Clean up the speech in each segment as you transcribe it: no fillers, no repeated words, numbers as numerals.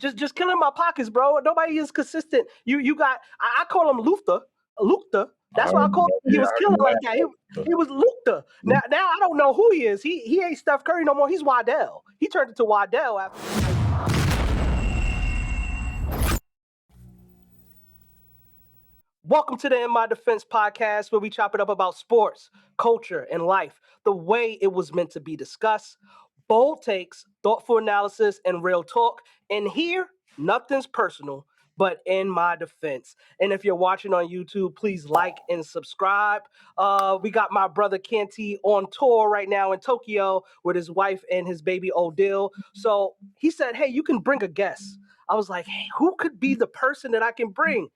Just killing my pockets, bro. Nobody is consistent. You got I call him Luther. That's why I called him. He was killing like that. He was Luther. Now I don't know who he is. He ain't Steph Curry no more. He's Waddell. He turned into Waddell after. Welcome to the In My Defense podcast, where we chop it up about sports, culture, and life the way it was meant to be discussed. Bold takes, thoughtful analysis, and real talk. And here, nothing's personal, but in my defense. And if you're watching on YouTube, please like and subscribe. We got my brother Canty on tour right now in Tokyo with his wife and his baby Odell. So he said, hey, you can bring a guest. I was like, hey, who could be the person that I can bring?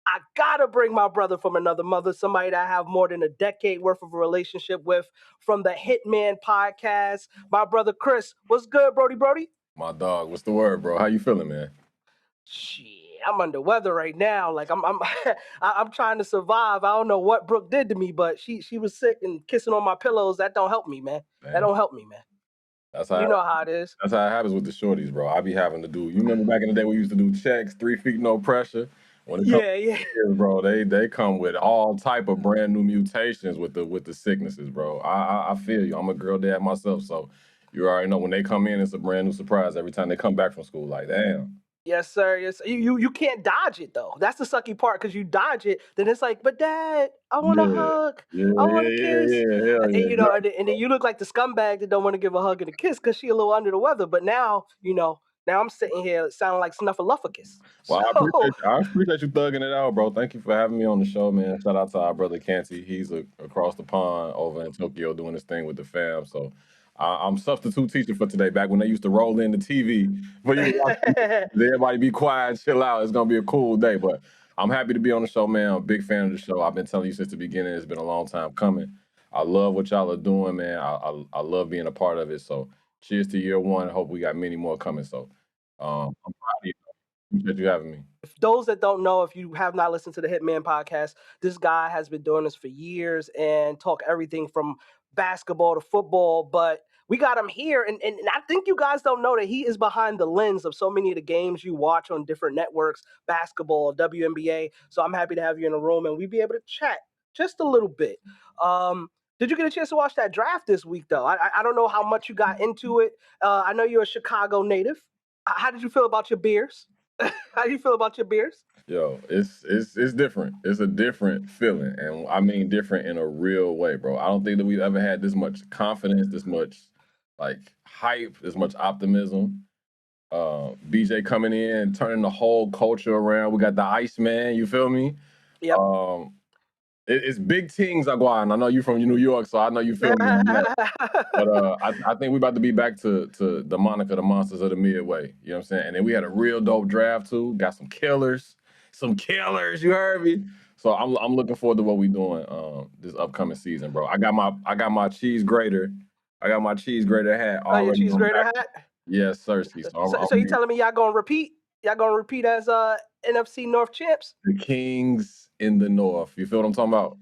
I gotta bring my brother from another mother, somebody that I have more than a decade worth of a relationship with, from the Hitman Podcast. My brother Chris, what's good, Brody? My dog, what's the word, bro? How you feeling, man? Shit, I'm under weather right now. Like I'm trying to survive. I don't know what Brooke did to me, but she was sick and kissing on my pillows. That don't help me, man. That don't help me, man. That's how you know how it is. That's how it happens with the shorties, bro. I be having to do. You remember back in the day we used to do checks, 3 feet, no pressure. When it comes to kids, bro, they come with all type of brand new mutations with the sicknesses, bro. I feel you. I'm a girl dad myself, so you already know when they come in, it's a brand new surprise every time they come back from school. Like, damn. Yes, sir. Yes, you can't dodge it though. That's the sucky part, because you dodge it, then it's like, but Dad, I want a hug. I want a kiss. And you know, and then you look like the scumbag that don't want to give a hug and a kiss because she a little under the weather. But now, now I'm sitting here sounding like Snuffleupagus. Well, I appreciate you thugging it out, bro. Thank you for having me on the show, man. Shout out to our brother Canty. He's across the pond over in Tokyo doing his thing with the fam. So I'm substitute teacher for today. Back when they used to roll in the TV for you to watch, everybody be quiet, chill out. It's gonna be a cool day. But I'm happy to be on the show, man. I'm a big fan of the show. I've been telling you since the beginning. It's been a long time coming. I love what y'all are doing, man. I love being a part of it. So cheers to year one. I hope we got many more coming. So I'm proud of you. Appreciate you having me. If those that don't know, if you have not listened to the Hitman Podcast, this guy has been doing this for years and talk everything from basketball to football. But we got him here, and I think you guys don't know that he is behind the lens of so many of the games you watch on different networks, basketball, WNBA. So I'm happy to have you in the room, and we'll be able to chat just a little bit. Did you get a chance to watch that draft this week, though? I don't know how much you got into it. I know you're a Chicago native. How did you feel about your Bears? How do you feel about your Bears? Yo, it's different. It's a different feeling, and I mean different in a real way, bro. I don't think that we've ever had this much confidence, this much like hype, this much optimism. BJ coming in, turning the whole culture around. We got the Iceman, you feel me? Yep. It's big things are going. I know you from New York, so I know you feel me on that. But I think we about to be back to the moniker, the monsters of the Midway. You know what I'm saying? And then we had a real dope draft too. Got some killers. You heard me? So I'm looking forward to what we doing this upcoming season, bro. I got my cheese grater. I got my cheese grater hat. Oh, your cheese grater hat? Yes, sir. So you telling me y'all gonna repeat? Y'all gonna repeat as NFC North champs? The Kings in the North. You feel what I'm talking about?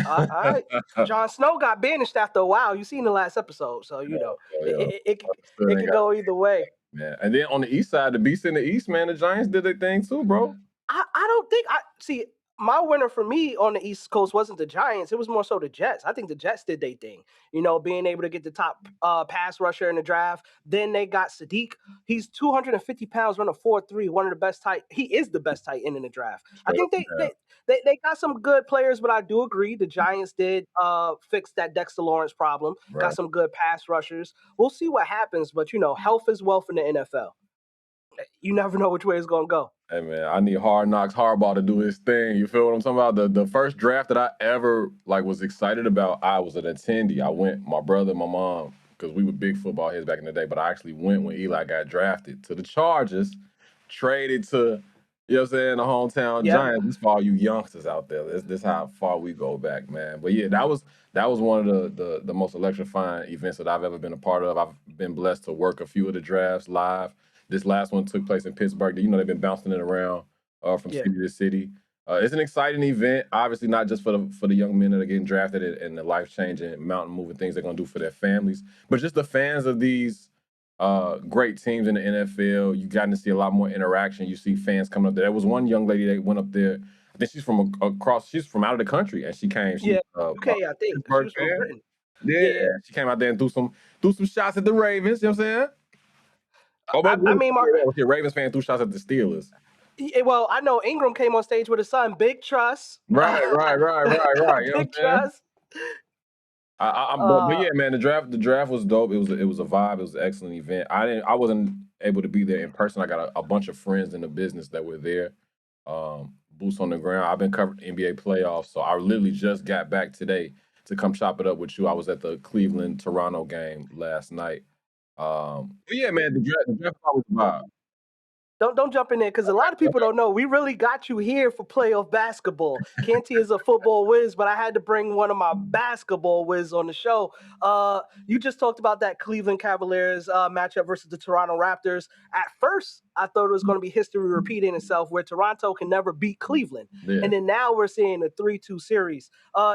All right. Jon Snow got banished after a while. You seen the last episode, so you know it can go either way. Yeah, and then on the east side, the beast in the east, man, the Giants did their thing too, bro. I don't think see. My winner for me on the East Coast wasn't the Giants. It was more so the Jets. I think the Jets did their thing. You know, being able to get the top pass rusher in the draft. Then they got Sadiq. He's 250 pounds, running 4.3. One of the best tight. He is the best tight end in the draft. I think they got some good players, but I do agree the Giants did fix that Dexter Lawrence problem. Right. Got some good pass rushers. We'll see what happens, but you know, health is wealth in the NFL. You never know which way it's gonna go. Hey man, I need Hard Knocks Harbaugh to do his thing. You feel what I'm talking about? The first draft that I ever was excited about, I was an attendee. I went, my brother, my mom, because we were big football heads back in the day, but I actually went when Eli got drafted to the Chargers, traded to, you know what I'm saying, the hometown Giants. This for all you youngsters out there. This how far we go back, man. But yeah, that was one of the most electrifying events that I've ever been a part of. I've been blessed to work a few of the drafts live. This last one took place in Pittsburgh. You know, they've been bouncing it around from city to city. It's an exciting event, obviously not just for the young men that are getting drafted and the life-changing, mountain-moving things they're going to do for their families, but just the fans of these great teams in the NFL. You got to see a lot more interaction. You see fans coming up there. There was one young lady that went up there. I think she's from across. She's from out of the country, and she came. She's Yeah, a UK, I think. She Pittsburgh was from fan. Britain. Yeah, Yeah. she came out there and threw some shots at the Ravens. You know what I'm saying? Oh, I mean, okay, Ravens fan threw shots at the Steelers. well, I know Ingram came on stage with his son, Big Trust. Right. You know what I'm Big saying? Trust. But yeah, man, the draft was dope. It was a vibe. It was an excellent event. I wasn't able to be there in person. I got a bunch of friends in the business that were there. Boots on the ground. I've been covering NBA playoffs, so I literally just got back today to come chop it up with you. I was at the Cleveland Toronto game last night. But yeah, man, the draft was a vibe. Don't jump in there because a lot of people don't know. We really got you here for playoff basketball. Canty is a football whiz, but I had to bring one of my basketball whiz on the show. You just talked about that Cleveland Cavaliers matchup versus the Toronto Raptors. At first, I thought it was going to be history repeating itself where Toronto can never beat Cleveland. Yeah. And then now we're seeing a 3-2 series.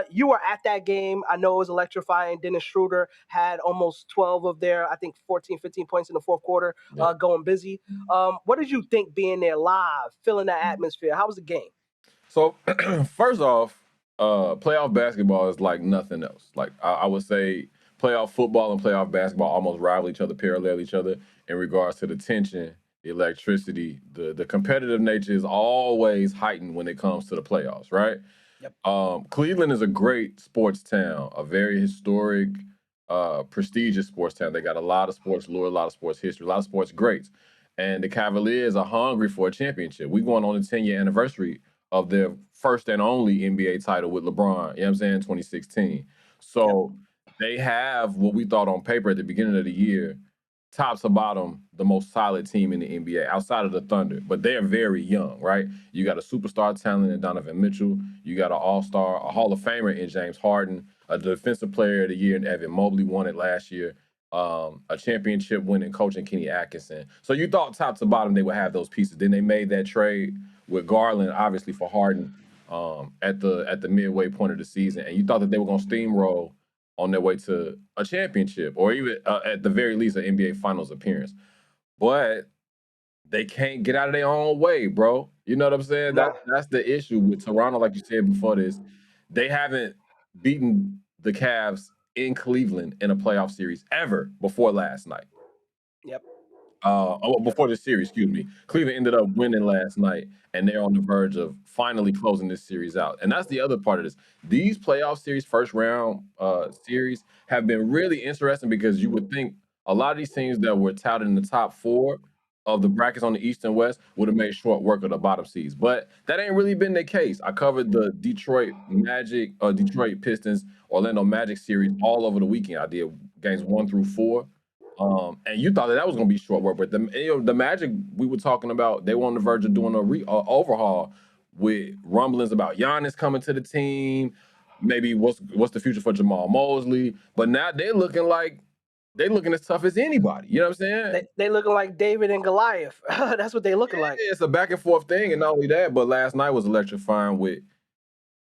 You were at that game. I know it was electrifying. Dennis Schroeder had almost 12 of their, I think, 14, 15 points in the fourth quarter, going busy. What did you think being there live, feeling that atmosphere? How was the game? So first off, playoff basketball is like nothing else. Like I would say playoff football and playoff basketball almost rival each other, parallel each other in regards to the tension, the electricity, the competitive nature is always heightened when it comes to the playoffs, right? Yep. Cleveland is a great sports town, a very historic, prestigious sports town. They got a lot of sports lore, a lot of sports history, a lot of sports greats. And the Cavaliers are hungry for a championship. We're going on the 10-year anniversary of their first and only NBA title with LeBron, you know what I'm saying, 2016. So they have what we thought on paper at the beginning of the year, top to bottom, the most solid team in the NBA outside of the Thunder. But they're very young, right? You got a superstar talent in Donovan Mitchell. You got an all-star, a Hall of Famer in James Harden, a defensive player of the year in Evan Mobley won it last year. A championship winning coach in Kenny Atkinson. So you thought top to bottom they would have those pieces. Then they made that trade with Garland, obviously for Harden, at the midway point of the season, and you thought that they were going to steamroll on their way to a championship or even at the very least an NBA Finals appearance. But they can't get out of their own way, bro. You know what I'm saying? Nah. That's the issue with Toronto, like you said before this. They haven't beaten the Cavs in Cleveland in a playoff series ever before last night. Yep. Before this series, excuse me. Cleveland ended up winning last night, and they're on the verge of finally closing this series out. And that's the other part of this. These playoff series, first round series, have been really interesting because you would think a lot of these teams that were touted in the top four of the brackets on the East and West would have made short work of the bottom seeds. But that ain't really been the case. I covered the Detroit Pistons, Orlando Magic series all over the weekend. I did games 1 through 4. And you thought that was going to be short work, but the Magic we were talking about, they were on the verge of doing a overhaul with rumblings about Giannis coming to the team. Maybe what's the future for Jamal Mosley? But now they're looking as tough as anybody. You know what I'm saying? They looking like David and Goliath. That's what they looking like. It's a back and forth thing, and not only that, but last night was electrifying with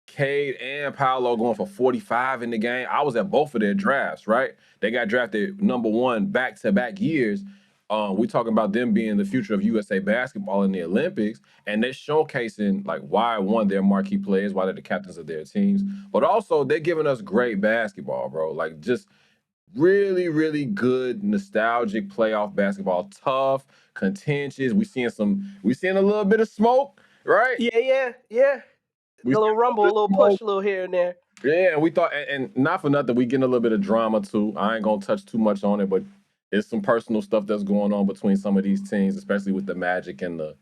Cade and Paolo going for 45 in the game. I was at both of their drafts, right? They got drafted number 1 back-to-back years. We talking about them being the future of USA basketball in the Olympics, and they're showcasing like why one they're marquee players, why they're the captains of their teams, but also they're giving us great basketball, bro. Like just really, really good nostalgic playoff basketball, tough, contentious. We seeing a little bit of smoke, right? Yeah. A little rumble, a little push, a little here and there. Yeah, we thought, and not for nothing, we getting a little bit of drama too. I ain't gonna touch too much on it, but it's some personal stuff that's going on between some of these teams, especially with the Magic and the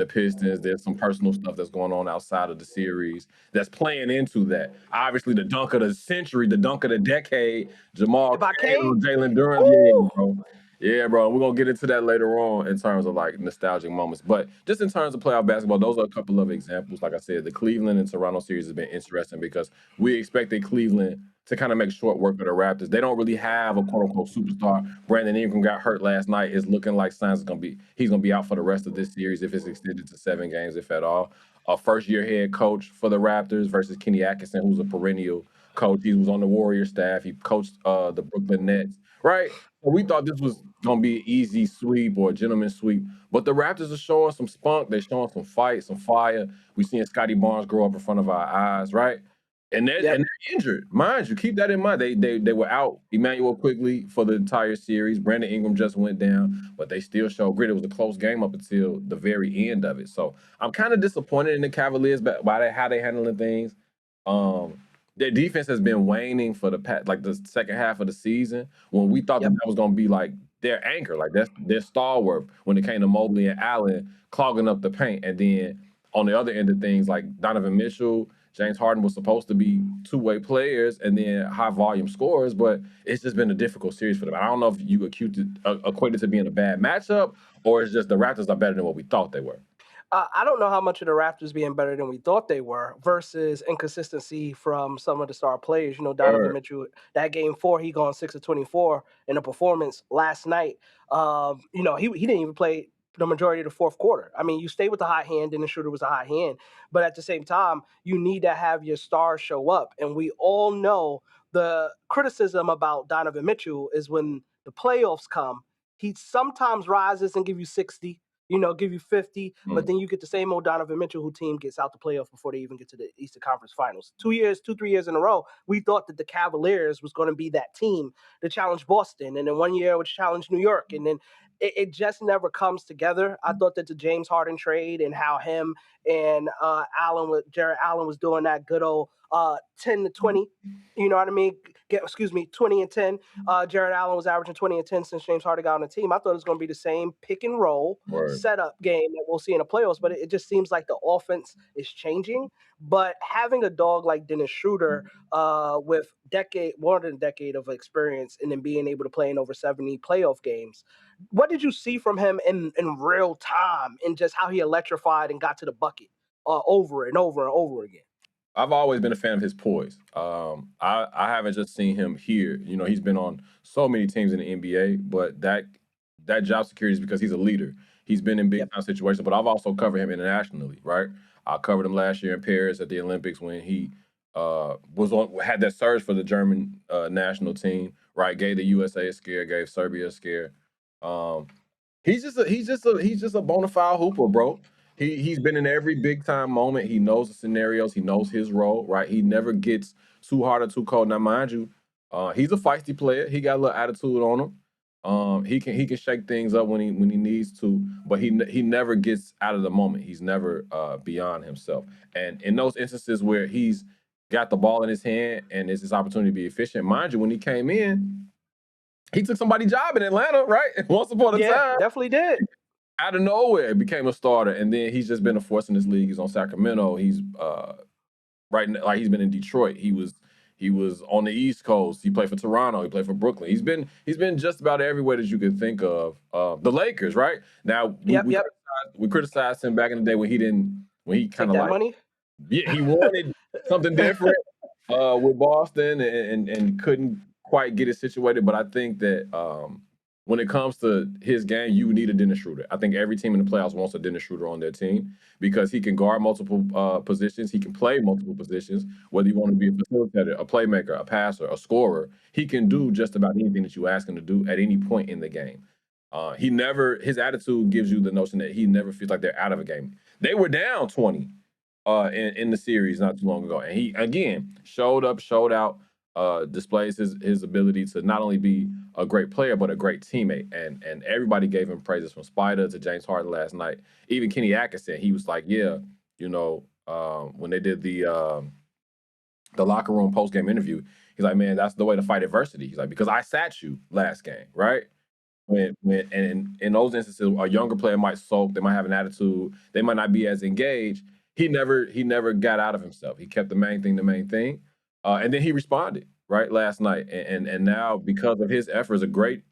Pistons. There's some personal stuff that's going on outside of the series that's playing into that. Obviously, the dunk of the century, the dunk of the decade, Jamal Cade on Jalen Duran. Yeah, bro. We're gonna get into that later on in terms of like nostalgic moments. But just in terms of playoff basketball, those are a couple of examples. Like I said, the Cleveland and Toronto series has been interesting because we expected Cleveland to kind of make short work of the Raptors. They don't really have a quote unquote superstar. Brandon Ingram got hurt last night. It's looking like he's gonna be out for the rest of this series if it's extended to 7 games, if at all. A first-year head coach for the Raptors versus Kenny Atkinson, who's a perennial coach. He was on the Warrior staff. He coached the Brooklyn Nets, right? So we thought this was gonna be an easy sweep or a gentleman's sweep. But the Raptors are showing some spunk. They're showing some fight, some fire. We seeing Scotty Barnes grow up in front of our eyes, right? And they're injured. Mind you, keep that in mind. They were out Emmanuel Quigley for the entire series. Brandon Ingram just went down, but they still showed grit. It was a close game up until the very end of it. So I'm kind of disappointed in the Cavaliers by how they handling things. Their defense has been waning for the second half of the season when we thought that was going to be like their anchor, like that's their stalwart when it came to Mobley and Allen clogging up the paint. And then on the other end of things, like Donovan Mitchell, James Harden was supposed to be two-way players and then high-volume scorers, but it's just been a difficult series for them. I don't know if you equate it to being a bad matchup or it's just the Raptors are better than what we thought they were. I don't know how much of the Raptors being better than we thought they were versus inconsistency from some of the star players. Donovan Mitchell, that game 4, he gone 6 of 24 in a performance last night. He didn't even play the majority of the fourth quarter. I mean, you stay with the hot hand, and the Schroeder was a hot hand. But at the same time, you need to have your stars show up. And we all know the criticism about Donovan Mitchell is when the playoffs come, he sometimes rises and give you 60, give you 50, but then you get the same old Donovan Mitchell who team gets out the playoffs before they even get to the Eastern Conference Finals. 3 years in a row, we thought that the Cavaliers was going to be that team to challenge Boston, and then 1 year it would challenge New York, and then it just never comes together. I thought that the James Harden trade and how him and Jared Allen was doing that good old 10 to 20, you know what I mean? 20 and 10. Jared Allen was averaging 20 and 10 since James Harden got on the team. I thought it was going to be the same pick and roll setup game that we'll see in the playoffs, but it just seems like the offense is changing. But having a dog like Dennis Schroeder with more than a decade of experience and then being able to play in over 70 playoff games, what did you see from him in real time and just how he electrified and got to the bucket over and over and over again? I've always been a fan of his poise. I haven't just seen him here. He's been on so many teams in the NBA, but that job security is because he's a leader. He's been in big time situations, but I've also covered him internationally, right? I covered him last year in Paris at the Olympics when he had that surge for the German national team, right? Gave the USA a scare, gave Serbia a scare. He's just a bona fide hooper, bro. He's been in every big time moment. He knows the scenarios. He knows his role, right? He never gets too hard or too cold. Now, mind you, he's a feisty player. He got a little attitude on him. He can shake things up when he needs to, but he never gets out of the moment. He's never beyond himself. And in those instances where he's got the ball in his hand and it's his opportunity to be efficient, mind you, when he came in, he took somebody's job in Atlanta, right? Once upon a time. Yeah, definitely did. Out of nowhere, became a starter, and then he's just been a force in this league. He's on Sacramento. He's he's been in Detroit. He was on the East Coast. He played for Toronto. He played for Brooklyn. He's been just about everywhere that you could think of. The Lakers, right? Now we criticized him back in the day when he kind of like money. Yeah, he wanted something different with Boston and couldn't quite get it situated. But I think that when it comes to his game, you need a Dennis Schroeder. I think every team in the playoffs wants a Dennis Schroeder on their team because he can guard multiple positions. He can play multiple positions, whether you want to be a facilitator, a playmaker, a passer, a scorer. He can do just about anything that you ask him to do at any point in the game. His attitude gives you the notion that he never feels like they're out of a game. They were down 20 in the series not too long ago. And he, again, showed up, showed out, displays his ability to not only be a great player, but a great teammate. And everybody gave him praises from Spider to James Harden last night. Even Kenny Atkinson, he was like, when they did the locker room post-game interview, he's like, man, that's the way to fight adversity. He's like, because I sat you last game, right? And in those instances, a younger player might sulk, they might have an attitude, they might not be as engaged. He never got out of himself. He kept the main thing. And then he responded right last night, and now because of his efforts, a great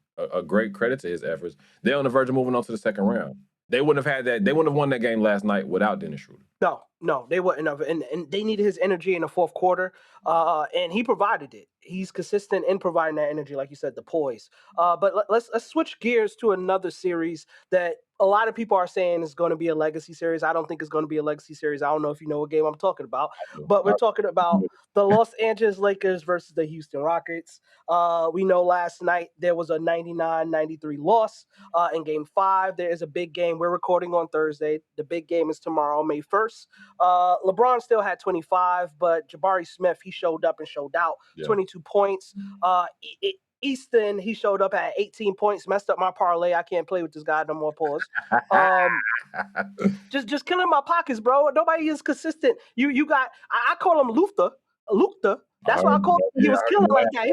credit to his efforts, they're on the verge of moving on to the second round. They wouldn't have had that. They wouldn't have won that game last night without Dennis Schroeder. No, they wouldn't have, and they needed his energy in the fourth quarter, and he provided it. he's consistent in providing that energy, like you said, the poise. But let's switch gears to another series that a lot of people are saying is going to be a legacy series. I don't think it's going to be a legacy series. I don't know if you know what game I'm talking about, but we're talking about the Los Angeles Lakers versus the Houston Rockets. We know last night there was a 99-93 loss in Game 5. There is a big game. We're recording on Thursday. The big game is tomorrow, May 1st. LeBron still had 25, but Jabari Smith, he showed up and showed out. 22 points. Easton, he showed up at 18 points, messed up my parlay. I can't play with this guy no more. Pause. Just killing my pockets, bro. Nobody is consistent. You got. I call him Luther. That's what I call him. He was killing like that.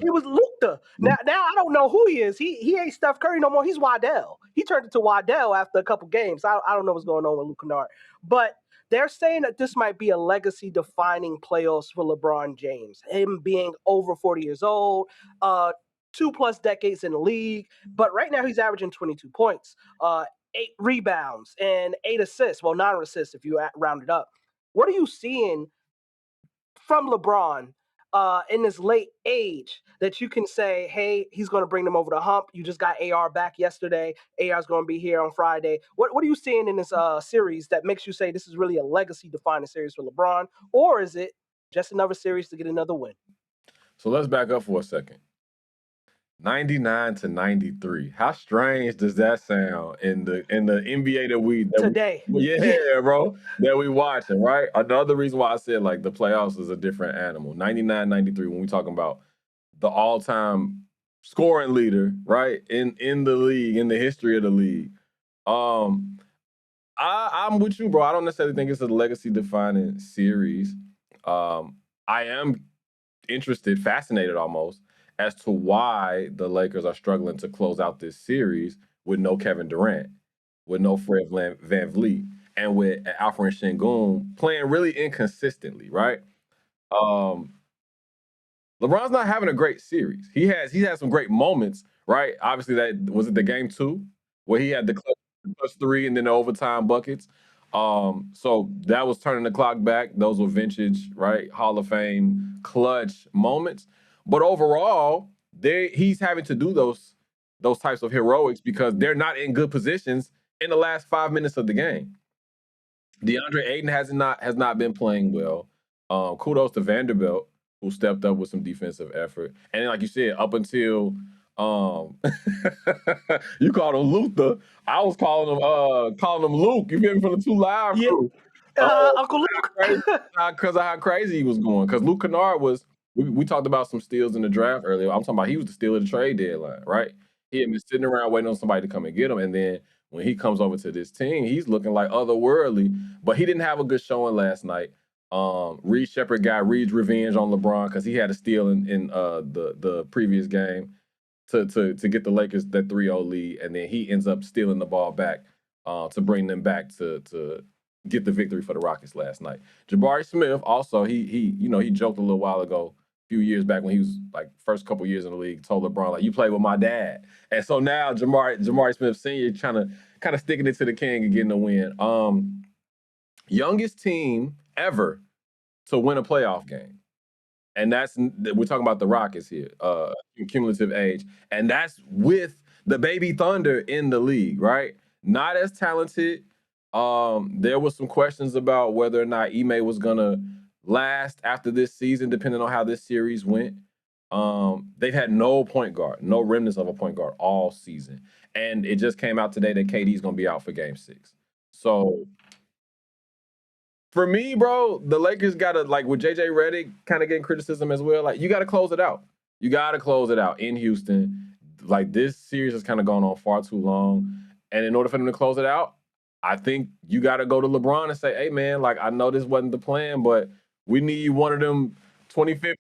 He was Luther. Now I don't know who he is. He ain't Steph Curry no more. He's Waddell. He turned into Waddell after a couple games. I don't know what's going on with Luke Kennard, but they're saying that this might be a legacy-defining playoffs for LeBron James. Him being over 40 years old, 2+ decades in the league, but right now he's averaging 22 points, 8 rebounds, and 8 assists. Well, 9 assists if you round it up. What are you seeing from LeBron in this late age that you can say, hey, he's going to bring them over the hump? You just got AR back yesterday. AR's going to be here on Friday. What are you seeing in this series that makes you say this is really a legacy-defining series for LeBron? Or is it just another series to get another win? So let's back up for a second. 99-93. How strange does that sound in the NBA today? Bro, that we watching, right? Another reason why I said like the playoffs is a different animal. 99-93 when we talking about the all-time scoring leader, right? In the league, in the history of the league. I'm with you, bro. I don't necessarily think it's a legacy-defining series. I am interested, fascinated almost, as to why the Lakers are struggling to close out this series with no Kevin Durant, with no Fred VanVleet, and with Alfred Sengun playing really inconsistently, right? LeBron's not having a great series. He had some great moments, right? Obviously, that was it the game 2 where he had the clutch 3 and then the overtime buckets. So that was turning the clock back. Those were vintage, right? Hall of Fame clutch moments. But overall, he's having to do those types of heroics because they're not in good positions in the last 5 minutes of the game. DeAndre Ayton has not been playing well. Kudos to Vanderbilt, who stepped up with some defensive effort. And then, like you said, up until you called him Luther, I was calling him Luke. You feel me, from the 2 Live crew. Uncle Luke. Because of how crazy he was going. Because Luke Kennard was. We talked about some steals in the draft earlier. I'm talking about he was the steal of the trade deadline, right? He had been sitting around waiting on somebody to come and get him. And then when he comes over to this team, he's looking like otherworldly. But he didn't have a good showing last night. Reed Shepherd got Reed's revenge on LeBron because he had a steal in the previous game to get the Lakers that 3-0 lead. And then he ends up stealing the ball back to bring them back to get the victory for the Rockets last night. Jabari Smith also, he joked a little while ago, few years back when he was like first couple years in the league, told LeBron like, you played with my dad. And so now Jabari Smith Sr. trying to kind of sticking it to the king and getting a win. Youngest team ever to win a playoff game. And we're talking about the Rockets here, cumulative age. And that's with the baby Thunder in the league, right? Not as talented. There was some questions about whether or not Ime was gonna last after this season, depending on how this series went. They've had no point guard, no remnants of a point guard all season. And it just came out today that KD's going to be out for game 6. So for me, bro, the Lakers got to, like with JJ Redick kind of getting criticism as well, like you got to close it out. You got to close it out in Houston. Like this series has kind of gone on far too long. And in order for them to close it out, I think you got to go to LeBron and say, hey, man, like I know this wasn't the plan, but we need one of them 2015,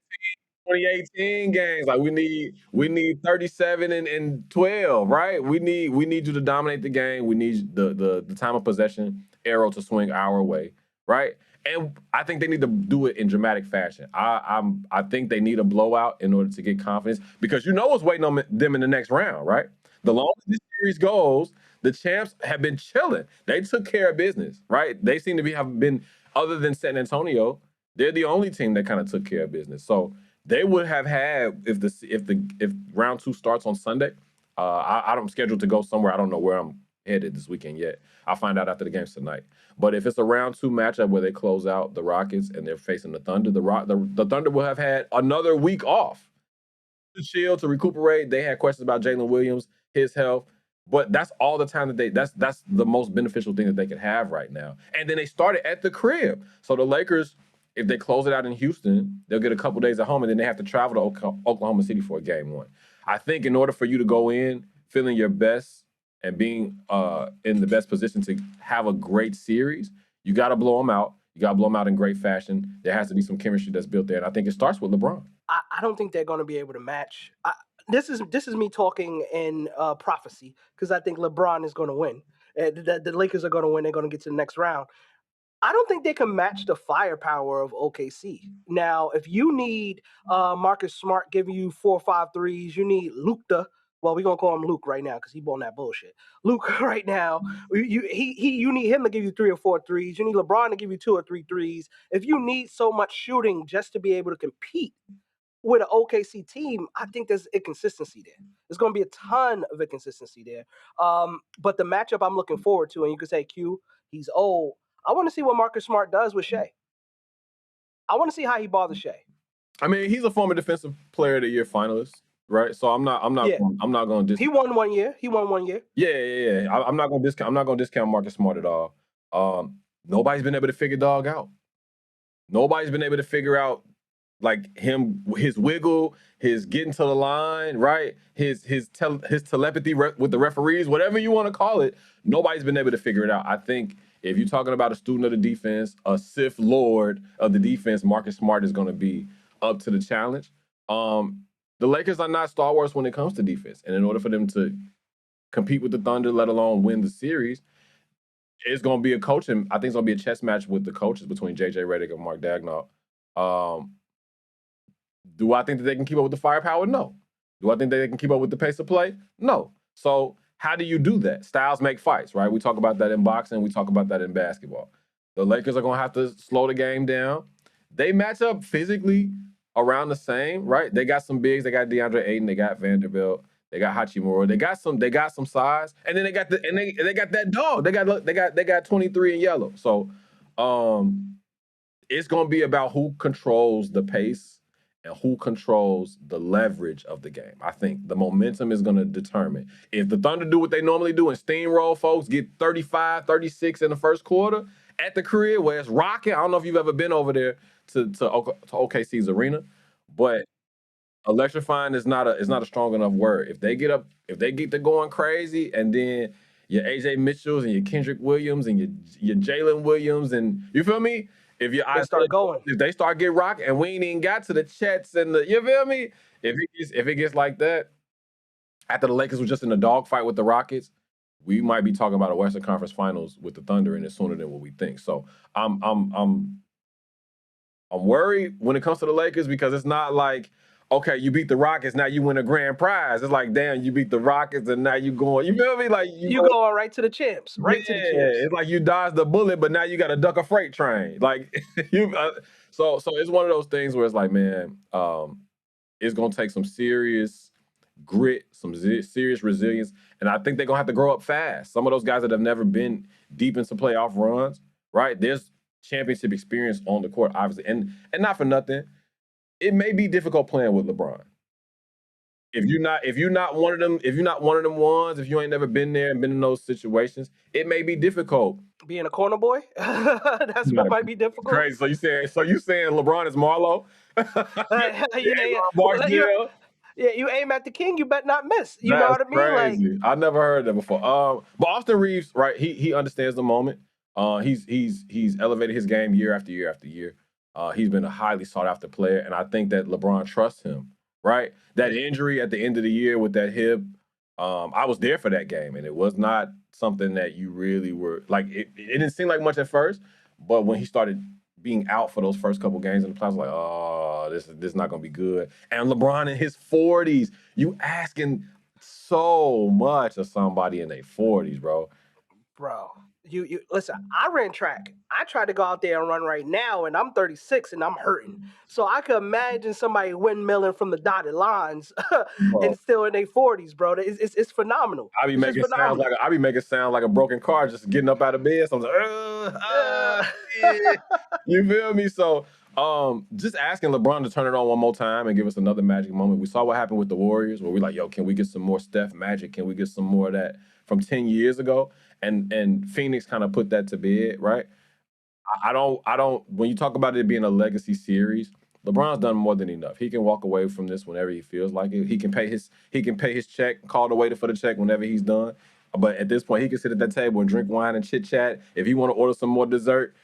2018 games. Like we need 37 and 12, right? We need you to dominate the game. We need the time of possession arrow to swing our way, right? And I think they need to do it in dramatic fashion. I think they need a blowout in order to get confidence because you know what's waiting on them in the next round, right? The longer this series goes, the champs have been chilling. They took care of business, right? They seem to have been, other than San Antonio, they're the only team that kind of took care of business. So They would have had if round 2 starts on Sunday. I'm scheduled to go somewhere. I don't know where I'm headed this weekend yet. I'll find out after the games tonight. But if it's a round 2 matchup where they close out the Rockets and they're facing the Thunder, the Thunder will have had another week off to chill, to recuperate. They had questions about Jalen Williams, his health. But that's all the time that that's the most beneficial thing that they could have right now. And then they started at the crib. So the Lakers, if they close it out in Houston, they'll get a couple days at home, and then they have to travel to Oklahoma City for a game 1. I think in order for you to go in feeling your best and being in the best position to have a great series, you got to blow them out. You got to blow them out in great fashion. There has to be some chemistry that's built there, and I think it starts with LeBron. I don't think they're going to be able to match. This is me talking in prophecy, because I think LeBron is going to win. The Lakers are going to win. They're going to get to the next round. I don't think they can match the firepower of OKC. Now, if you need Marcus Smart giving you 4 or 5 threes, you need Luka. Well, we're going to call him Luke right now because he's on that bullshit. Luke right now, you need him to give you 3 or 4 threes. You need LeBron to give you 2 or 3 threes. If you need so much shooting just to be able to compete with an OKC team, I think there's inconsistency there. There's going to be a ton of inconsistency there. But the matchup I'm looking forward to, and you could say, Q, he's old. I want to see what Marcus Smart does with Shea. I want to see how he bothers Shea. I mean, he's a former Defensive Player of the Year finalist, right? So I'm not going to discount. He won 1 year. Yeah. I'm not going to discount Marcus Smart at all. Nobody's been able to figure dog out. Nobody's been able to figure out like his wiggle, his getting to the line, right? His telepathy with the referees, whatever you want to call it. Nobody's been able to figure it out. I think if you're talking about a student of the defense, a Sith Lord of the defense, Marcus Smart is going to be up to the challenge. The Lakers are not Star Wars when it comes to defense. And in order for them to compete with the Thunder, let alone win the series, it's going to be I think it's going to be a chess match with the coaches between J.J. Redick and Mark Daigneault. Do I think that they can keep up with the firepower? No. Do I think that they can keep up with the pace of play? No. So how do you do that? Styles make fights, right? We talk about that in boxing. We talk about that in basketball. The Lakers are going to have to slow the game down. They match up physically around the same, right? They got some bigs. They got DeAndre Ayton. They got Vanderbilt. They got Hachimura. They got some size, and then they got they got that dog. They got 23 in yellow. So it's going to be about who controls the pace and who controls the leverage of the game. I think the momentum is going to determine. If the Thunder do what they normally do and steamroll folks, get 35, 36 in the first quarter at the crib where it's rocking. I don't know if you've ever been over there to OKC's arena, but electrifying is not a strong enough word. If they get to going crazy, and then your AJ Mitchells and your Kendrick Williams and your Jalen Williams, and you feel me? If they start getting rocked, and we ain't even got to the Chets and you feel me? If it gets like that, after the Lakers were just in a dogfight with the Rockets, we might be talking about a Western Conference Finals with the Thunder, and it's sooner than what we think. So I'm worried when it comes to the Lakers, because it's not like, okay, you beat the Rockets, now you win a grand prize. It's like, damn, you beat the Rockets, and now you going, you feel me? Like you going right to the champs, to the champs. It's like you dodged the bullet, but now you got to duck a freight train. Like so it's one of those things where it's like, man, it's gonna take some serious grit, some serious resilience, and I think they're gonna have to grow up fast. Some of those guys that have never been deep into playoff runs, right? There's championship experience on the court, obviously, and not for nothing. It may be difficult playing with LeBron. If you're not one of them ones, if you ain't never been there and been in those situations, it may be difficult. Being a corner boy, that's what might be difficult. Crazy. So you saying LeBron is Marlo? You aim at the king, you better not miss. You know what I mean? Crazy. Like, I never heard that before. But Austin Reeves, right? He understands the moment. He's elevated his game year after year after year. He's been a highly sought after player, and I think that LeBron trusts him, right? That injury at the end of the year with that hip, I was there for that game, and it was not something that you really were, like, it didn't seem like much at first, but when he started being out for those first couple games in the playoffs, like, oh, this is not going to be good. And LeBron in his 40s, you asking so much of somebody in their 40s, bro. Bro. You listen. I ran track. I tried to go out there and run right now, and I'm 36 and I'm hurting. So I could imagine somebody windmilling from the dotted lines Bro, and still in their 40s, bro. It's phenomenal. I be It's just making sounds phenomenal. like I be making sounds like a broken car just getting up out of bed. So I'm like, yeah. You feel me? So just asking LeBron to turn it on one more time and give us another magic moment. We saw what happened with the Warriors where we're like, yo, can we get some more Steph magic? Can we get some more of that from 10 years ago? And Phoenix kind of put that to bed, right? I don't when you talk about it being a legacy series, LeBron's done more than enough. He can walk away from this whenever he feels like it. He can pay his check, call the waiter for the check whenever he's done. But at this point, he can sit at that table and drink wine and chit chat. If he want to order some more dessert,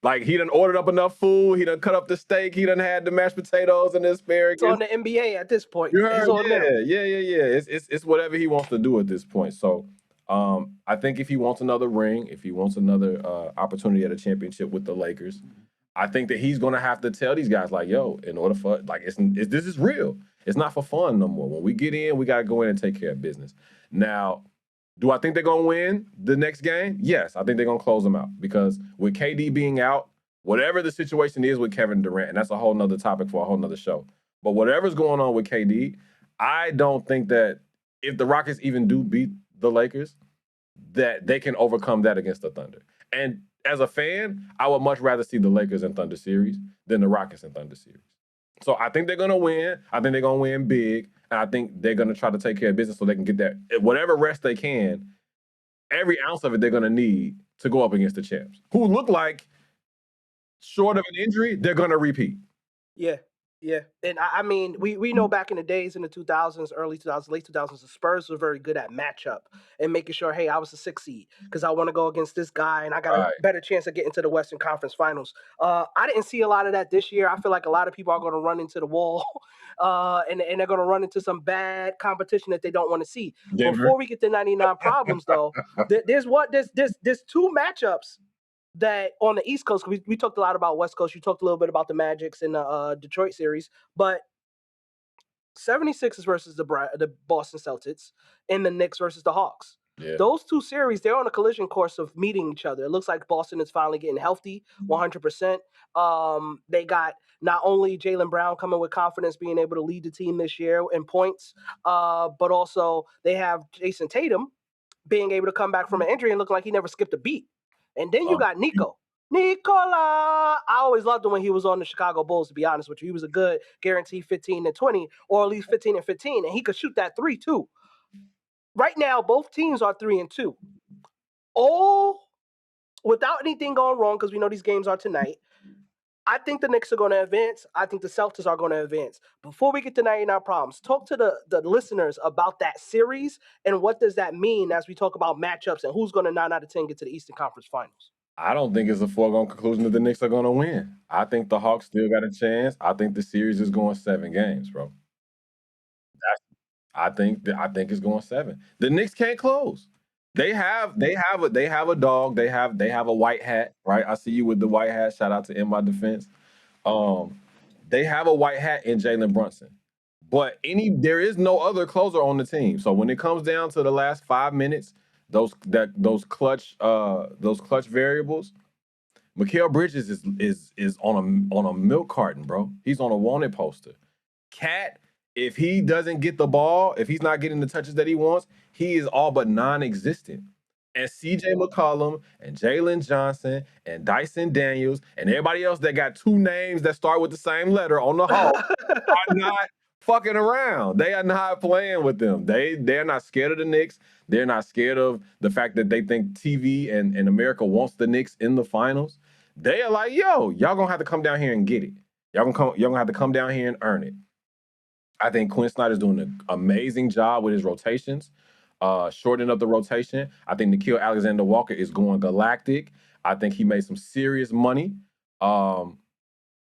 like he done ordered up enough food, he done cut up the steak, he done had the mashed potatoes and the It's asparagus. on the NBA at this point. You It's heard? on them. Yeah. It's whatever he wants to do at this point. So I think if he wants another ring, if he wants another opportunity at a championship with the Lakers, I think that he's gonna have to tell these guys like, yo, in order for like this is real. It's not for fun no more. When we get in, we gotta go in and take care of business. Now, do I think they're gonna win the next game? Yes, I think they're gonna close them out because with KD being out, whatever the situation is with Kevin Durant, and that's a whole nother topic for a whole nother show. But whatever's going on with KD, I don't think that if the Rockets even do beat the Lakers, that they can overcome that against the Thunder. And as a fan, I would much rather see the Lakers and Thunder series than the Rockets and Thunder series. So I think they're gonna win. I think they're gonna win big, and I think they're gonna try to take care of business so they can get that whatever rest they can. Every ounce of it they're gonna need to go up against the champs, who look like short of an injury, they're gonna repeat. Yeah, yeah. And I mean, we know back in the days in the 2000s, early 2000s, late 2000s, the Spurs were very good at matchup and making sure, hey, I was the sixth seed because I want to go against this guy and I got a Right. better chance of getting to the Western Conference Finals. I didn't see a lot of that this year. I feel like a lot of people are going to run into the wall and they're going to run into some bad competition that they don't want to see. Denver. Before we get to 99 problems, though, there's two matchups that on the East Coast, we talked a lot about West Coast. You talked a little bit about the Magics in the Detroit series, but 76ers versus the Boston Celtics and the Knicks versus the Hawks. Yeah. Those two series, they're on a collision course of meeting each other. It looks like Boston is finally getting healthy, 100%. They got not only Jalen Brown coming with confidence, being able to lead the team this year in points, but also they have Jason Tatum being able to come back from an injury and looking like he never skipped a beat. And then you got Nico. Nicola. I always loved him when he was on the Chicago Bulls, to be honest with you. He was a good guaranteed 15 and 20, or at least 15 and 15, and he could shoot that three too. Right now, both teams are 3-2. All without anything going wrong, because we know these games are tonight. I think the Knicks are going to advance. I think the Celtics are going to advance. Before we get to 99 problems, talk to the listeners about that series and what does that mean as we talk about matchups and who's going to 9 out of 10 get to the Eastern Conference Finals. I don't think it's a foregone conclusion that the Knicks are going to win. I think the Hawks still got a chance. I think the series is going 7 games, bro. I think it's going 7. The Knicks can't close. They have a dog. They have a white hat, right? I see you with the white hat. Shout out to In My Defense. They have a white hat in Jalen Brunson. But there is no other closer on the team. So when it comes down to the last 5 minutes, those clutch variables, Mikal Bridges is on a milk carton, bro. He's on a wanted poster. Cat, if he doesn't get the ball, if he's not getting the touches that he wants, he is all but non-existent. And CJ McCollum and Jalen Johnson and Dyson Daniels and everybody else that got 2 names that start with the same letter on the Hawks are not fucking around. They are not playing with them. They're not scared of the Knicks. They're not scared of the fact that they think TV and America wants the Knicks in the finals. They are like, yo, y'all gonna have to come down here and get it. Y'all gonna have to come down here and earn it. I think Quinn Snyder's doing an amazing job with his rotations, shortening up the rotation. I think Nickeil Alexander-Walker is going galactic. I think he made some serious money,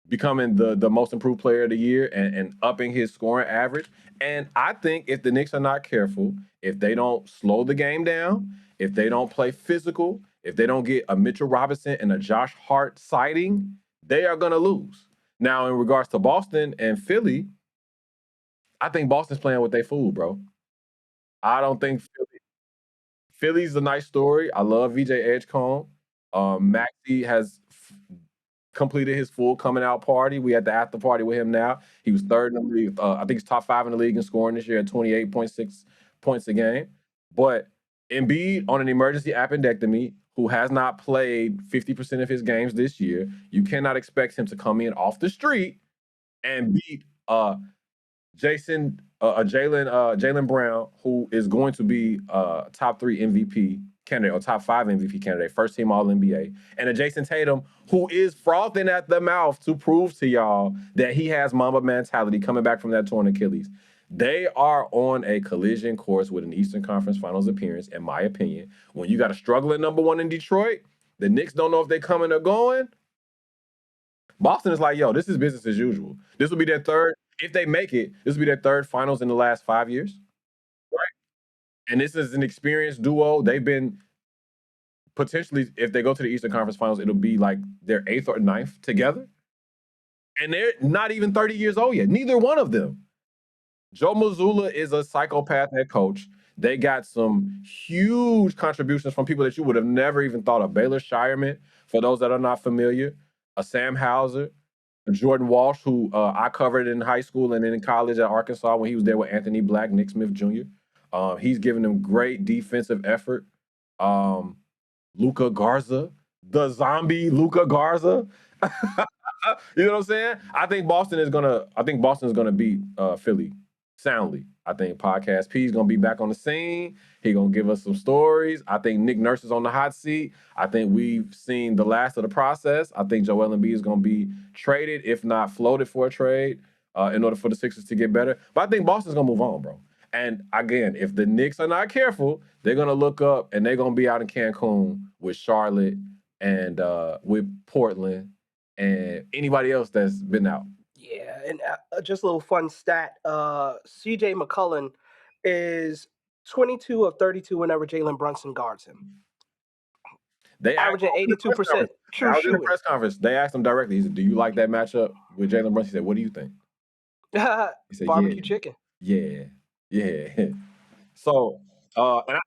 becoming the most improved player of the year and upping his scoring average. And I think if the Knicks are not careful, if they don't slow the game down, if they don't play physical, if they don't get a Mitchell Robinson and a Josh Hart sighting, they are going to lose. Now, in regards to Boston and Philly, I think Boston's playing with their food, bro. I don't think Philly's a nice story. I love VJ Edgecombe. Maxey has completed his full coming out party. We at the after party with him now. He was third in the league. I think he's top 5 in the league in scoring this year at 28.6 points a game. But Embiid on an emergency appendectomy, who has not played 50% of his games this year, you cannot expect him to come in off the street and beat Jalen Brown, who is going to be top 3 MVP candidate or top 5 MVP candidate, first team All NBA, and a Jason Tatum, who is frothing at the mouth to prove to y'all that he has Mamba mentality coming back from that torn Achilles. They are on a collision course with an Eastern Conference Finals appearance, in my opinion. When you got a struggling number 1 in Detroit, the Knicks don't know if they're coming or going. Boston is like, yo, this is business as usual. This will be their third. If they make it, this will be their third finals in the last 5 years. Right. And this is an experienced duo. They've been potentially, if they go to the Eastern Conference Finals, it'll be like their 8th or 9th together. And they're not even 30 years old yet. Neither one of them. Joe Mazzulla is a psychopath head coach. They got some huge contributions from people that you would have never even thought of. Baylor Shireman, for those that are not familiar, a Sam Hauser, a Jordan Walsh, who I covered in high school and then in college at Arkansas when he was there with Anthony Black, Nick Smith Jr. He's given them great defensive effort. Luka Garza, the zombie Luka Garza. You know what I'm saying? I think Boston is gonna beat Philly soundly. I think Podcast P is gonna be back on the scene. He gonna give us some stories. I think Nick Nurse is on the hot seat. I think we've seen the last of the process. I think Joel Embiid is gonna be traded, if not floated for a trade, in order for the Sixers to get better. But I think Boston's gonna move on, bro. And again, if the Knicks are not careful, they're gonna look up and they're gonna be out in Cancun with Charlotte and with Portland and anybody else that's been out. Yeah, and just a little fun stat. CJ McCollum is 22 of 32 whenever Jalen Brunson guards him. They averaging 82% true in the shooting. press conference. They asked him directly. He said, "Do you like that matchup with Jalen Brunson?" He said, "What do you think?" He said, Barbecue chicken. Yeah. So, and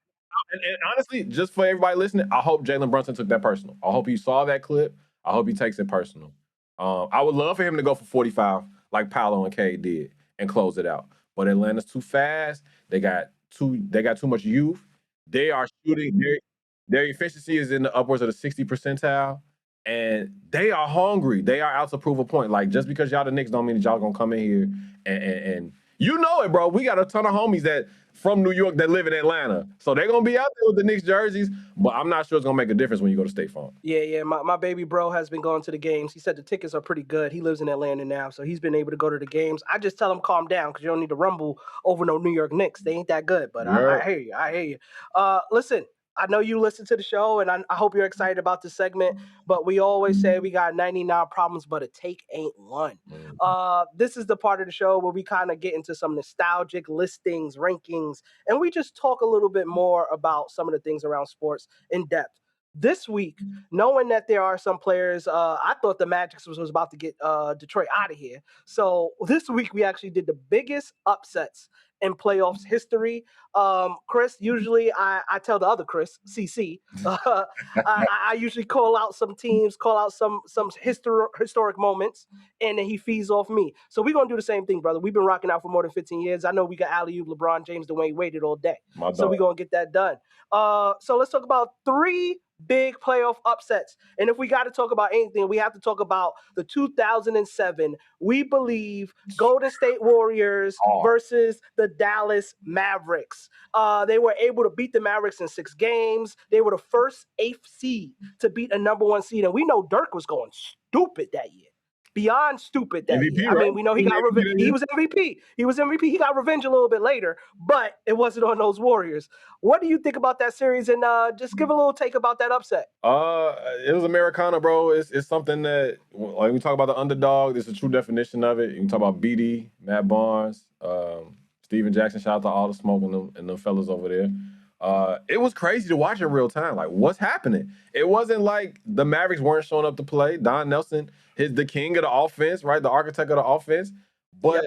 honestly, just for everybody listening, I hope Jalen Brunson took that personal. I hope he saw that clip. I hope he takes it personal. I would love for him to go for 45 like Paolo and Cade did and close it out. But Atlanta's too fast. They got too much youth. They are shooting. Their efficiency is in the upwards of the 60 percentile. And they are hungry. They are out to prove a point. Like, just because y'all the Knicks don't mean that y'all gonna come in here and you know it, bro. We got a ton of homies that from New York that live in Atlanta. So they're gonna be out there with the Knicks jerseys, but I'm not sure it's gonna make a difference when you go to State Farm. Yeah. My baby bro has been going to the games. He said the tickets are pretty good. He lives in Atlanta now, so he's been able to go to the games. I just tell him calm down because you don't need to rumble over no New York Knicks. They ain't that good. But I hear you. I hear you. Listen, I know you listen to the show, and I hope you're excited about this segment, but we always say we got 99 problems, but a take ain't one. This is the part of the show where we kind of get into some nostalgic listings, rankings, and we just talk a little bit more about some of the things around sports in depth. This week, knowing that there are some players, I thought the Magic was about to get Detroit out of here. So this week, we actually did the biggest upsets in playoffs history. Chris, usually I tell the other Chris, CC, I usually call out some teams, call out some historic moments, and then he feeds off me. So we're going to do the same thing, brother. We've been rocking out for more than 15 years. I know we got alley-oop, LeBron James, Dwayne Wade all day. So we're going to get that done. So let's talk about 3 big playoff upsets. And if we got to talk about anything, we have to talk about the 2007, we believe, Golden State Warriors versus the Dallas Mavericks. They were able to beat the Mavericks in 6 games. They were the first 8th seed to beat a number 1 seed. And we know Dirk was going stupid that year. Beyond stupid that MVP, year. right? I mean, we know he got revenge. He was MVP. He got revenge a little bit later, but it wasn't on those Warriors. What do you think about that series? And just give a little take about that upset. It was Americana, bro. It's something that, like, we talk about the underdog, there's a true definition of it. You can talk about BD, Matt Barnes, Steven Jackson. Shout out to all the smoke and them fellas over there. It was crazy to watch in real time. Like, what's happening? It wasn't like the Mavericks weren't showing up to play. Don Nelson is the king of the offense, right? The architect of the offense. But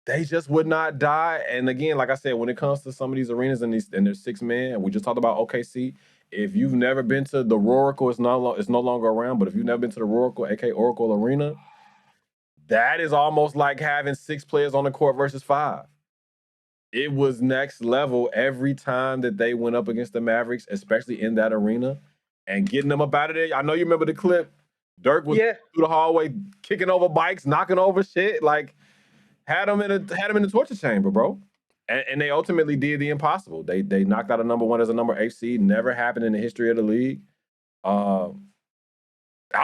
they just would not die. And again, like I said, when it comes to some of these arenas and there's 6 men, we just talked about OKC. If you've never been to the Roracle, it's no longer around. But if you've never been to the Roracle, aka Oracle Arena, that is almost like having 6 players on the court versus 5. It was next level every time that they went up against the Mavericks, especially in that arena, and getting them up out of there. I know you remember the clip. Dirk was through the hallway, kicking over bikes, knocking over shit. Like, had him in the torture chamber, bro. And they ultimately did the impossible. They knocked out a number 1 as a number 8 seed. Never happened in the history of the league. I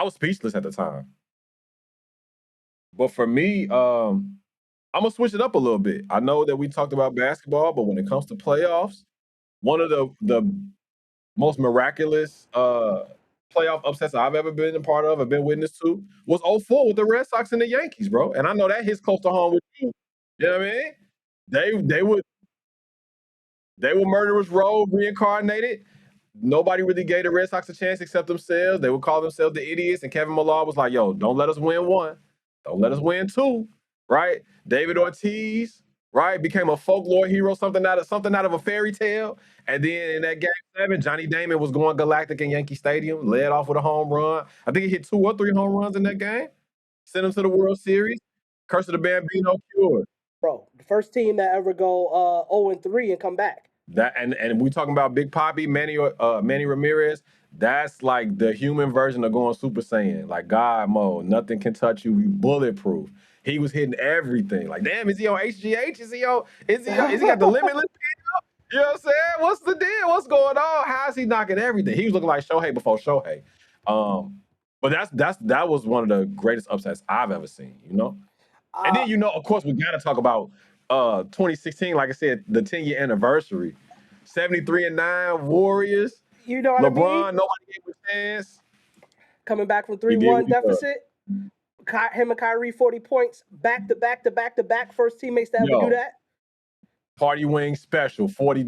was speechless at the time. But for me, I'm gonna switch it up a little bit. I know that we talked about basketball, but when it comes to playoffs, one of the most miraculous playoff upsets I've ever been a part of, I've been witness to, was 04 with the Red Sox and the Yankees, bro. And I know that hits close to home with you. You know what I mean? They were Murderers Row reincarnated. Nobody really gave the Red Sox a chance except themselves. They would call themselves the idiots, and Kevin Millar was like, yo, don't let us win 1. Don't let us win 2, right? David Ortiz, right, became a folklore hero, something out of a fairy tale. And then in that game 7, Johnny Damon was going galactic in Yankee Stadium, led off with a home run. I think he hit 2 or 3 home runs in that game. Sent him to the World Series. Curse of the Bambino cured. Bro, the first team that ever go 0-3 and come back. That and we talking about Big Papi, Manny Ramirez. That's like the human version of going Super Saiyan, like God mode. Nothing can touch you. We bulletproof. He was hitting everything. Like, damn, is he on HGH? Is he got the limitless? You know what I'm saying? What's the deal? What's going on? How is he knocking everything? He was looking like Shohei before Shohei. But that was one of the greatest upsets I've ever seen. You know. And then, of course, we got to talk about 2016, like I said, the 10-year anniversary. 73-9 Warriors. You know what LeBron, I mean? nobody gave him a chance. Coming back from 3-1 deficit. Him and Kyrie, 40 points. Back to back. First teammates to ever do that. Party wing special, 40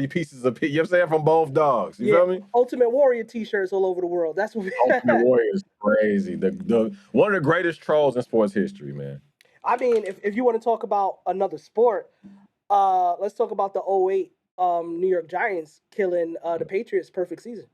pieces of, you know what I'm saying, from both dogs. You feel me? Ultimate Warrior t-shirts all over the world. That's what we Ultimate Warrior is crazy. The one of the greatest trolls in sports history, man. I mean, if you want to talk about another sport, let's talk about the 08 New York Giants killing the Patriots' perfect season.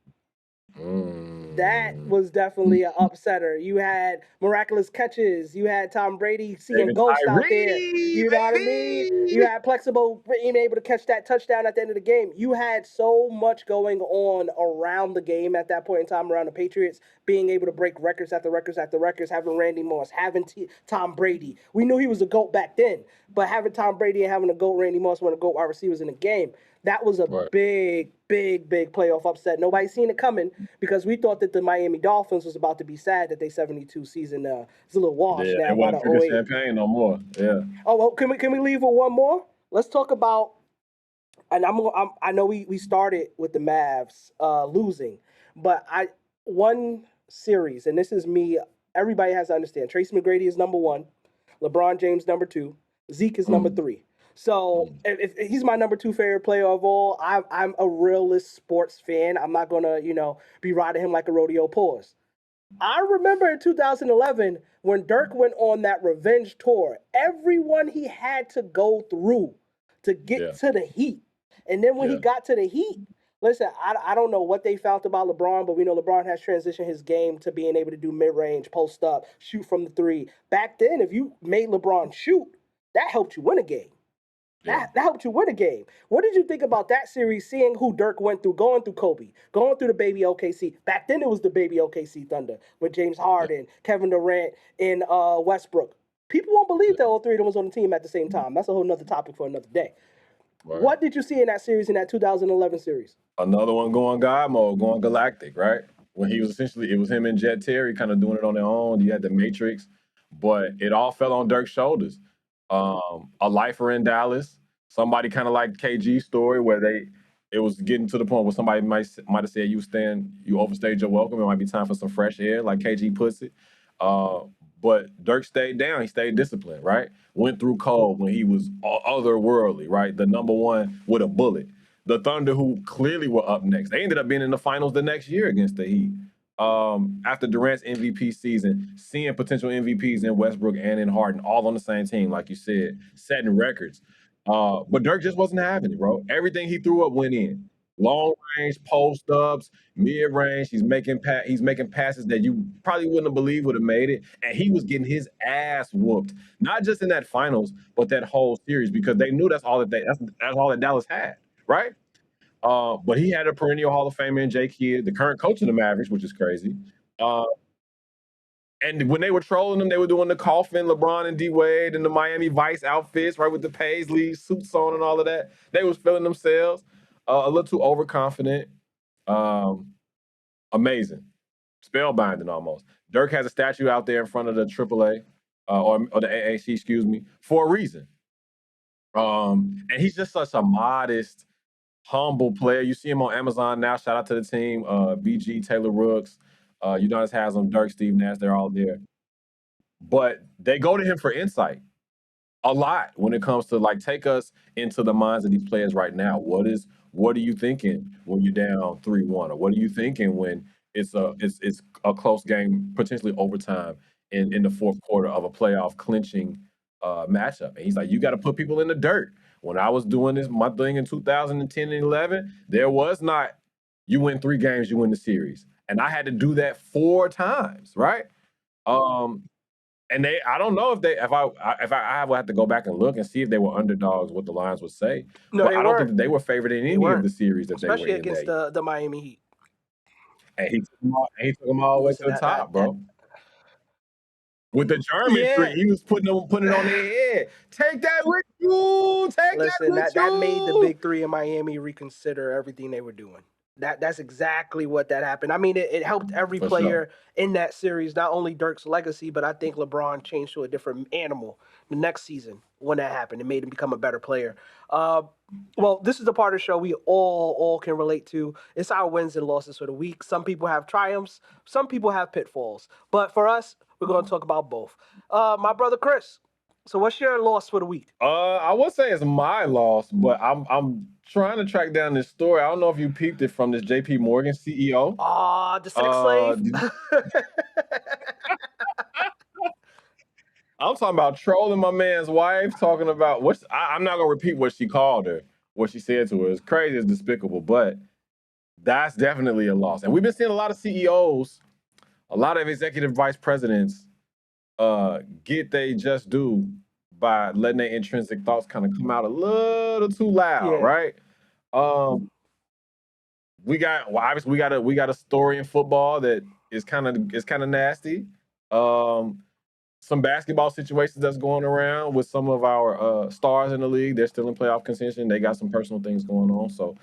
That was definitely an upsetter. You had miraculous catches. You had Tom Brady seeing ghosts out there. You know what I mean? You had Plexible being able to catch that touchdown at the end of the game. You had so much going on around the game at that point in time around the Patriots, being able to break records after records after records, having Randy Moss, having Tom Brady. We knew he was a GOAT back then, but having Tom Brady and having a GOAT Randy Moss, one of the GOAT wide receivers in the game, that was a big playoff upset. Nobody seen it coming because we thought that the Miami Dolphins was about to be sad that they 72 season is a little washed now. They wasn't drinking champagne no more. Yeah. Oh well, can we leave with one more? Let's talk about. And I know we started with the Mavs losing, but one series, and this is me. Everybody has to understand. Tracy McGrady is number 1, LeBron James number 2, Zeke is number 3. So if he's my number 2 favorite player of all, I'm a realist sports fan. I'm not gonna, be riding him like a rodeo horse. I remember in 2011 when Dirk went on that revenge tour, everyone he had to go through to get to the Heat. And then when he got to the Heat, listen, I don't know what they felt about LeBron, but we know LeBron has transitioned his game to being able to do mid-range, post up, shoot from the 3. Back then, if you made LeBron shoot, that helped you win a game. That helped you win a game. What did you think about that series, seeing who Dirk went through, going through Kobe, going through the baby OKC? Back then, it was the baby OKC Thunder with James Harden, Kevin Durant, and Westbrook. People won't believe that all 3 of them was on the team at the same time. That's a whole nother topic for another day. Right. What did you see in that series, in that 2011 series? Another one going God mode, going galactic, right? When he was it was him and Jet Terry kind of doing it on their own. You had the Matrix, but it all fell on Dirk's shoulders. A lifer in Dallas, somebody kind of like KG's story where it was getting to the point where somebody might have said you overstayed your welcome. It might be time for some fresh air, like KG puts it. But Dirk stayed down. He stayed disciplined, right? Went through cold when he was otherworldly, right? The number 1 with a bullet. The Thunder, who clearly were up next, they ended up being in the finals the next year against the Heat. after Durant's MVP season, seeing potential MVPs in Westbrook and in Harden all on the same team, like you said, setting records. But Dirk just wasn't having it, bro. Everything he threw up went in. Long range, post ups, mid range. He's making passes that you probably wouldn't have believed would have made it, and he was getting his ass whooped. Not just in that finals, but that whole series because they knew that's all that Dallas had, right? But he had a perennial Hall of Famer in Jay Kidd, the current coach of the Mavericks, which is crazy. Uh, and when they were trolling him, they were doing the coffin, LeBron and D Wade and the Miami Vice outfits, right, with the paisley suits on and all of that. They was feeling themselves a little too overconfident. Amazing, spellbinding almost. Dirk has a statue out there in front of the AAA or the AAC, excuse me, for a reason. And he's just such a modest, humble player. You see him on Amazon now. Shout out to the team. BG, Taylor Rooks, Udonis Haslam, Dirk, Steve Nash, they're all there. But they go to him for insight a lot when it comes to like take us into the minds of these players right now. What are you thinking when you're down 3-1? Or what are you thinking when it's a close game, potentially overtime in the fourth quarter of a playoff clinching matchup? And he's like, you got to put people in the dirt. When I was doing my thing in 2010 and 11, there was not, you win 3 games, you win the series. And I had to do that 4 times, right? And I don't know if I will have to go back and look and see if they were underdogs, what the lines would say. No, but they I don't weren't. think that they were favored in any of the series that Especially they were against in. the Miami Heat. And he took them all the way to the top, bro. With the German streak, he was putting it on their head. Take that with you. That made the big three in Miami reconsider everything they were doing. That's exactly what that happened. I mean, it helped every player in that series, not only Dirk's legacy, but I think LeBron changed to a different animal the next season when that happened. It made him become a better player. Well, this is the part of the show we all can relate to. It's our wins and losses for the week. Some people have triumphs, some people have pitfalls. But for us, we're going to talk about both. My brother Chris, so what's your loss for the week? I would say it's my loss, but I'm trying to track down this story. I don't know if you peeped it from this JP Morgan CEO. The sex slave. I'm talking about trolling my man's wife, talking about I'm not gonna repeat what she called her, what she said to her. It's crazy, it's despicable, but that's definitely a loss. And we've been seeing a lot of CEOs, a lot of executive vice presidents get they just due by letting their intrinsic thoughts kind of come out a little too loud, right? Obviously we got a story in football that is kind of nasty. Some basketball situations that's going around with some of our stars in the league. They're still in playoff contention. They got some personal things going on. So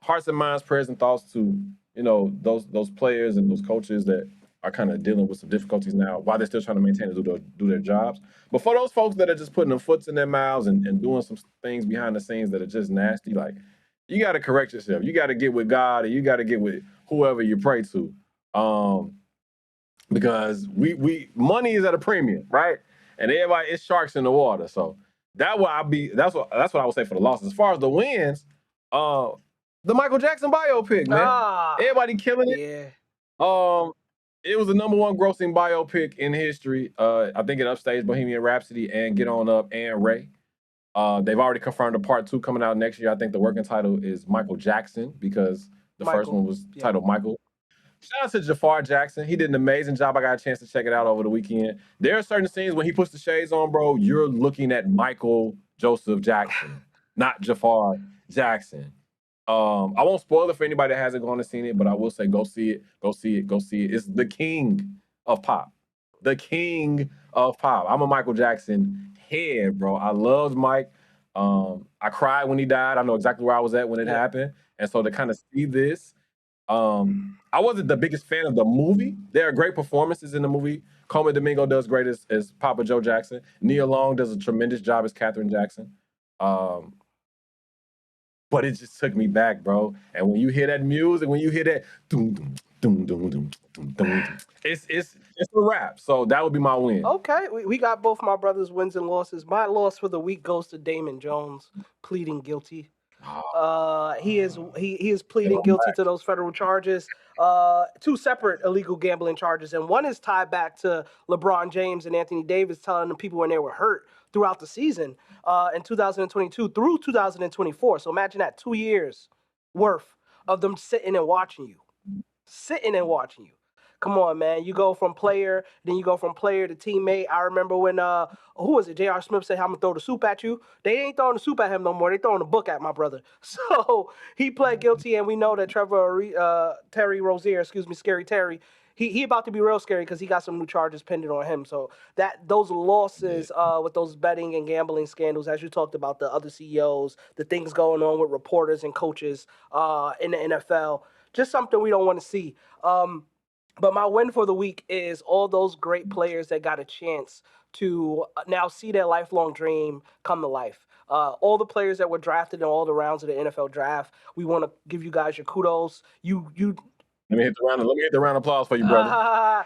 hearts and minds, prayers and thoughts to those players and those coaches that are kind of dealing with some difficulties now while they're still trying to maintain and do their jobs. But for those folks that are just putting their foots in their mouths and doing some things behind the scenes that are just nasty, like, you got to correct yourself. You got to get with God, and you got to get with whoever you pray to. Because we money is at a premium, right? And everybody, it's sharks in the water. So that's what I would say for the losses. As far as the wins, the Michael Jackson biopic, man. Everybody killing it. Yeah. It was the #1 grossing biopic in history. I think it upstaged Bohemian Rhapsody and Get On Up and Ray. They've already confirmed a part 2 coming out next year. I think the working title is Michael Jackson because the first one was titled Michael. Shout out to Jafar Jackson. He did an amazing job. I got a chance to check it out over the weekend. There are certain scenes when he puts the shades on, bro, you're looking at Michael Joseph Jackson, not Jafar Jackson. I won't spoil it for anybody that hasn't gone and seen it, but I will say go see it. Go see it. Go see it. It's the king of pop. The king of pop. I'm a Michael Jackson head, bro. I loved Mike. I cried when he died. I know exactly where I was at when it happened. And so to kind of see this, I wasn't the biggest fan of the movie. There are great performances in the movie. Coleman Domingo does great as Papa Joe Jackson. Nia Long does a tremendous job as Katherine Jackson. But it just took me back, bro. And when you hear that music, when you hear that it's a wrap. So that would be my win. Okay, we got both my brothers' wins and losses. My loss for the week goes to Damon Jones pleading guilty. He is pleading guilty to those federal charges, 2 separate illegal gambling charges, and one is tied back to LeBron James and Anthony Davis telling the people when they were hurt throughout the season in 2022 through 2024. So imagine that 2 years worth of them sitting and watching you. Come on, man. You go from player, then you go from player to teammate. I remember when who was it? J.R. Smith said, "I'm gonna throw the soup at you." They ain't throwing the soup at him no more. They throwing the book at my brother. So he pled guilty, and we know that Terry Rozier, Scary Terry, he about to be real scary because he got some new charges pending on him. So those losses with those betting and gambling scandals, as you talked about, the other CEOs, the things going on with reporters and coaches in the NFL, just something we don't want to see. But my win for the week is all those great players that got a chance to now see their lifelong dream come to life. All the players that were drafted in all the rounds of the NFL draft, we want to give you guys your kudos. You Let me hit the round of applause for you, brother. I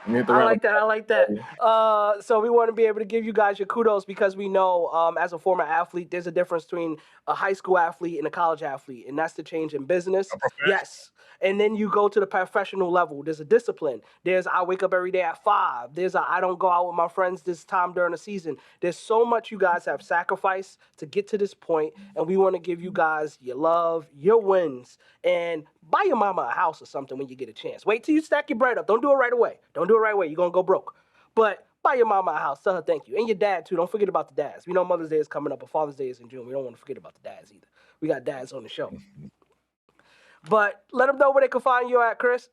like that. So we want to be able to give you guys your kudos because we know, as a former athlete, there's a difference between a high school athlete and a college athlete, and that's the change in business. Yes. And then you go to the professional level. There's a discipline. There's I wake up every day at 5. There's I don't go out with my friends this time during the season. There's so much you guys have sacrificed to get to this point, and we want to give you guys your love, your wins, and buy your mama a house or something when you get a chance. Wait till you stack your bread up. Don't do it right away. You're going to go broke. But buy your mama a house. Tell her thank you. And your dad, too. Don't forget about the dads. We know Mother's Day is coming up, but Father's Day is in June. We don't want to forget about the dads either. We got dads on the show. But let them know where they can find you at, Chris.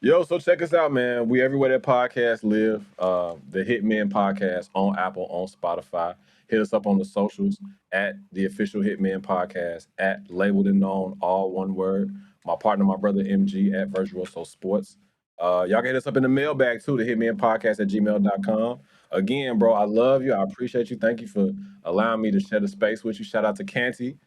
Yo, so check us out, man. We everywhere that podcasts live. The Hitman Podcast on Apple, on Spotify. Hit us up on the socials at the official Hitman Podcast, at Labeled and Known, all one word. My partner, my brother MG at Virtuoso Sports. Y'all can hit us up in the mailbag too, the Hitman Podcast at gmail.com. Again, bro, I love you. I appreciate you. Thank you for allowing me to share the space with you. Shout out to Canty.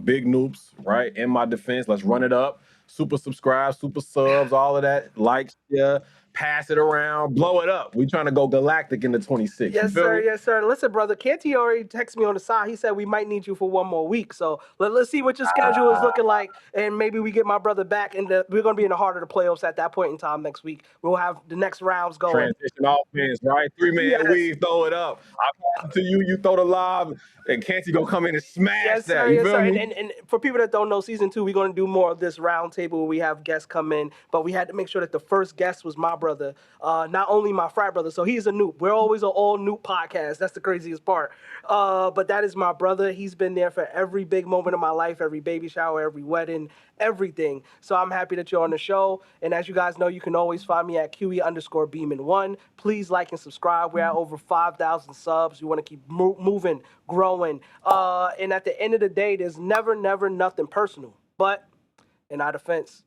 Big Noops, right? In my defense, let's run it up. Super subscribe, super subs, all of that. Like, share, pass it around, blow it up. We trying to go galactic in the 26. Yes, sir. Yes, sir. Listen, brother, Canty already texted me on the side. He said we might need you for one more week. So let's see what your schedule is looking like, and maybe we get my brother back. And we're going to be in the heart of the playoffs at that point in time next week. We'll have the next rounds going. Transition offense, right? 3-man weave, throw it up. I pass it to you, you throw the lob, and Canty gonna come in and smash that. You feel me? And for people that don't know, season 2, we're going to do more of this round table where we have guests come in. But we had to make sure that the first guest was my brother, not only my frat brother. So he's a noob. We're always an all noob podcast. That's the craziest part. But that is my brother. He's been there for every big moment of my life, every baby shower, every wedding, everything. So I'm happy that you're on the show. And as you guys know, you can always find me at QE_Beeman1. Please like and subscribe. We're at over 5,000 subs. We want to keep moving, growing. And at the end of the day, there's never nothing personal. But in our defense,